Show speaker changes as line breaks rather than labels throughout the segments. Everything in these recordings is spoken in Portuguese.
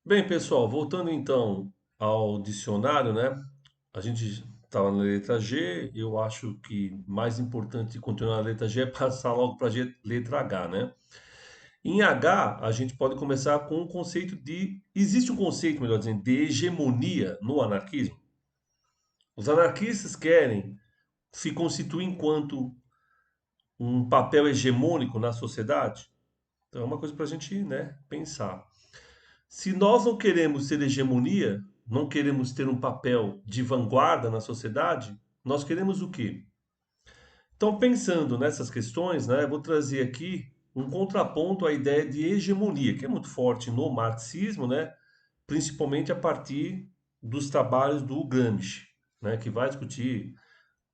Bem, pessoal, voltando então ao dicionário, né? A gente estava na letra G, eu acho que mais importante de continuar na letra G é passar logo para a letra H, né? Em H, a gente pode começar com o conceito de. Existe um conceito, melhor dizendo, de hegemonia no anarquismo. Os anarquistas querem se constituir enquanto um papel hegemônico na sociedade. Então é uma coisa para a gente, né, pensar. Se nós não queremos ser hegemonia, não queremos ter um papel de vanguarda na sociedade, nós queremos o quê? Então, pensando nessas questões, né, eu vou trazer aqui um contraponto à ideia de hegemonia, que é muito forte no marxismo, né, principalmente a partir dos trabalhos do Gramsci, né, que vai discutir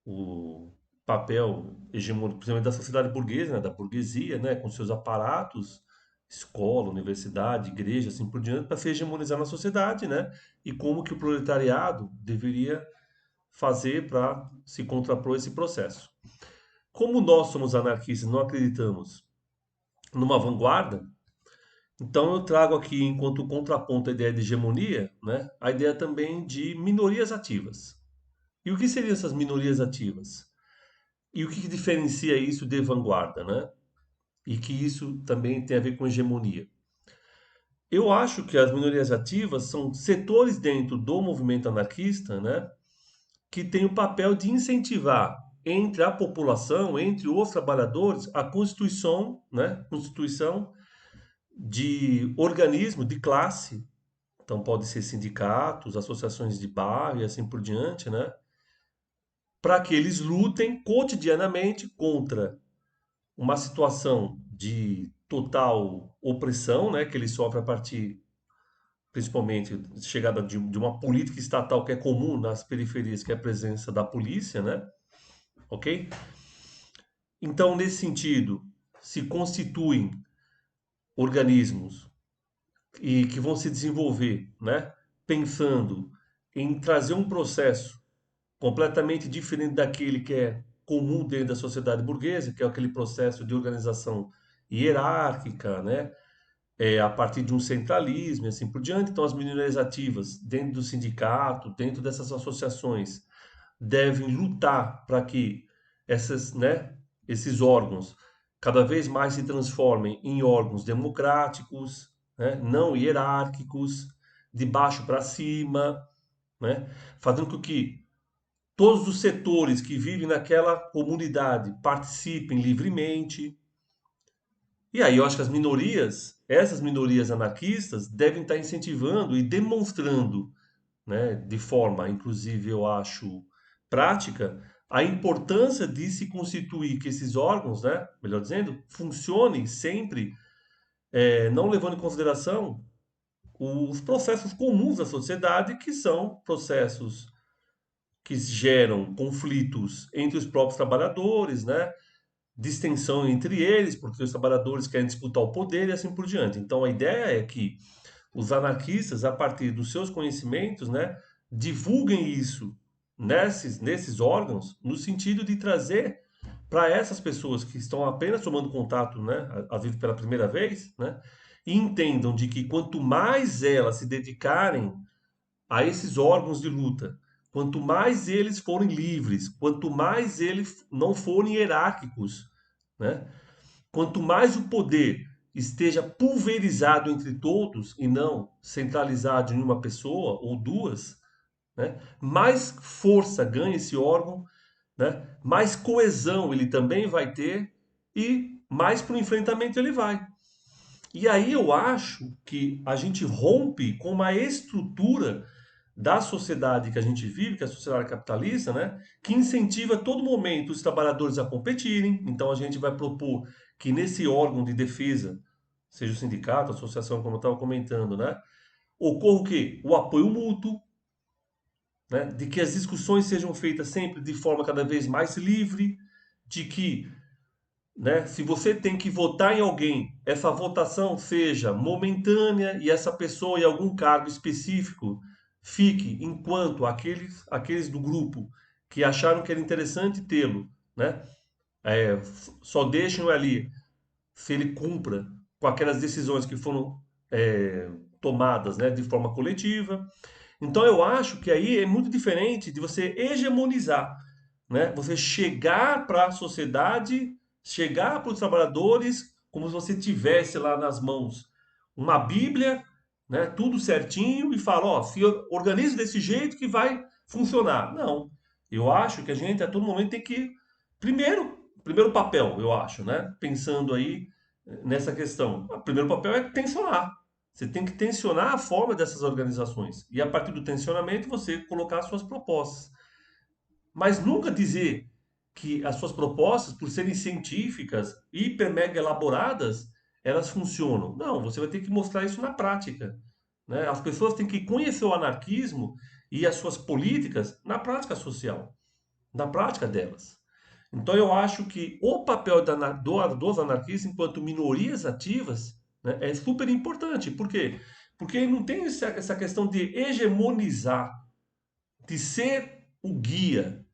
o papel hegemônico, principalmente da sociedade burguesa, né, da burguesia, né, com seus aparatos, escola, universidade, igreja, assim por diante, para se hegemonizar na sociedade, né, e como que o proletariado deveria fazer para se contrapor esse processo. Como nós somos anarquistas, não acreditamos numa vanguarda, então eu trago aqui, enquanto contraponto à ideia de hegemonia, né, a ideia também de minorias ativas. E o que seriam essas minorias ativas? E o que diferencia isso de vanguarda, né? E que isso também tem a ver com hegemonia. Eu acho que as minorias ativas são setores dentro do movimento anarquista, né, que têm o papel de incentivar entre a população, entre os trabalhadores, a constituição, né, constituição de organismo de classe. Então pode ser sindicatos, associações de bairro e assim por diante, né, para que eles lutem cotidianamente contra uma situação de total opressão, né, que ele sofre a partir, principalmente, de chegada de uma política estatal que é comum nas periferias, que é a presença da polícia, né, ok? Então, nesse sentido, se constituem organismos e que vão se desenvolver, né, pensando em trazer um processo completamente diferente daquele que é comum dentro da sociedade burguesa, que é aquele processo de organização hierárquica, né, a partir de um centralismo e assim por diante. Então, as minorias ativas, dentro do sindicato, dentro dessas associações, devem lutar para que esses órgãos cada vez mais se transformem em órgãos democráticos, né, não hierárquicos, de baixo para cima, né, fazendo com que todos os setores que vivem naquela comunidade participem livremente. E aí eu acho que essas minorias anarquistas, devem estar incentivando e demonstrando, né, de forma, inclusive, eu acho, prática, a importância de se constituir que esses órgãos, né, melhor dizendo, funcionem sempre, não levando em consideração os processos comuns da sociedade, que são processos que geram conflitos entre os próprios trabalhadores, né, distensão entre eles, porque os trabalhadores querem disputar o poder e assim por diante. Então a ideia é que os anarquistas, a partir dos seus conhecimentos, né, divulguem isso nesses órgãos, no sentido de trazer para essas pessoas que estão apenas tomando contato, né, a vida pela primeira vez, né, e entendam de que quanto mais elas se dedicarem a esses órgãos de luta, quanto mais eles forem livres, quanto mais eles não forem hierárquicos, né, quanto mais o poder esteja pulverizado entre todos e não centralizado em uma pessoa ou duas, né, mais força ganha esse órgão, né, mais coesão ele também vai ter e mais para o enfrentamento ele vai. E aí eu acho que a gente rompe com uma estrutura da sociedade que a gente vive, que é a sociedade capitalista, né, que incentiva a todo momento os trabalhadores a competirem. Então a gente vai propor que nesse órgão de defesa, seja o sindicato, a associação, como eu estava comentando, né, ocorra o quê? O apoio mútuo, né, de que as discussões sejam feitas sempre de forma cada vez mais livre, de que, né, se você tem que votar em alguém, essa votação seja momentânea e essa pessoa em algum cargo específico fique enquanto aqueles do grupo que acharam que era interessante tê-lo, né, só deixam ali se ele cumpra com aquelas decisões que foram tomadas, né, de forma coletiva. Então eu acho que aí é muito diferente de você hegemonizar, né? Você chegar para a sociedade, chegar para os trabalhadores como se você tivesse lá nas mãos uma Bíblia, né? Tudo certinho e fala, ó, se organize desse jeito que vai funcionar. Não. Eu acho que a gente a todo momento tem que primeiro papel, eu acho, né? Pensando aí nessa questão. O primeiro papel é tensionar. Você tem que tensionar a forma dessas organizações. E a partir do tensionamento, você colocar suas propostas. Mas nunca dizer que as suas propostas, por serem científicas, hiper mega elaboradas, elas funcionam. Não, você vai ter que mostrar isso na prática. Né? As pessoas têm que conhecer o anarquismo e as suas políticas na prática social, na prática delas. Então eu acho que o papel dos anarquistas enquanto minorias ativas, né, é super importante. Por quê? Porque não tem essa questão de hegemonizar, de ser o guia,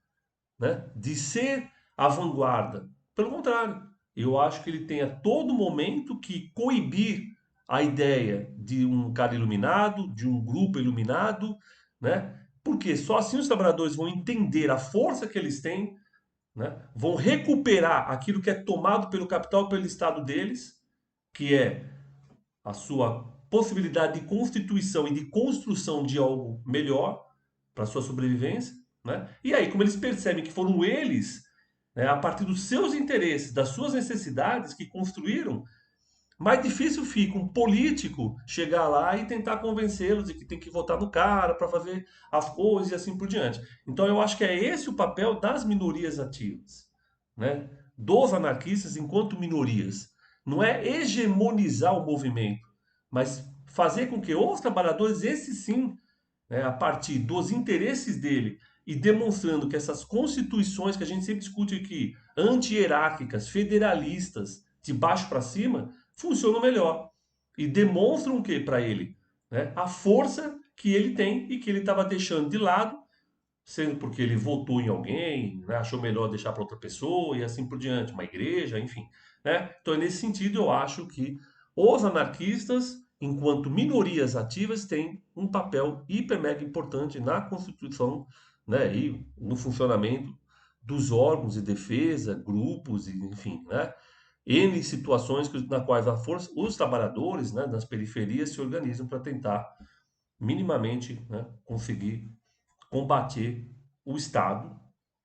né, de ser a vanguarda. Pelo contrário, eu acho que ele tem a todo momento que coibir a ideia de um cara iluminado, de um grupo iluminado, né? Porque só assim os trabalhadores vão entender a força que eles têm, né? Vão recuperar aquilo que é tomado pelo capital, pelo Estado deles, que é a sua possibilidade de constituição e de construção de algo melhor para a sua sobrevivência. Né? E aí, como eles percebem que foram eles, né, a partir dos seus interesses, das suas necessidades, que construíram, mais difícil fica um político chegar lá e tentar convencê-los de que tem que votar no cara para fazer as coisas e assim por diante. Então eu acho que é esse o papel das minorias ativas, né? Dos anarquistas enquanto minorias. Não é hegemonizar o movimento, mas fazer com que os trabalhadores, esses sim, né, a partir dos interesses dele e demonstrando que essas constituições que a gente sempre discute aqui, anti-hierárquicas, federalistas, de baixo para cima, funcionam melhor e demonstram o que para ele? Né? A força que ele tem e que ele estava deixando de lado, sendo porque ele votou em alguém, né? Achou melhor deixar para outra pessoa e assim por diante, uma igreja, enfim. Né? Então, nesse sentido, eu acho que os anarquistas, enquanto minorias ativas, têm um papel hiper mega importante na constituição, né? E no funcionamento dos órgãos de defesa, grupos, enfim, né? N situações na quais a força, os trabalhadores, né, das periferias se organizam para tentar minimamente, né, conseguir combater o Estado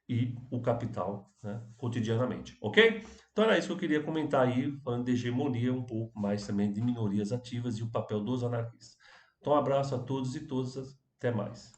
e o capital, né, cotidianamente, ok? Então era isso que eu queria comentar aí, falando de hegemonia, um pouco mais também de minorias ativas e o papel dos anarquistas. Então um abraço a todos e todas, até mais.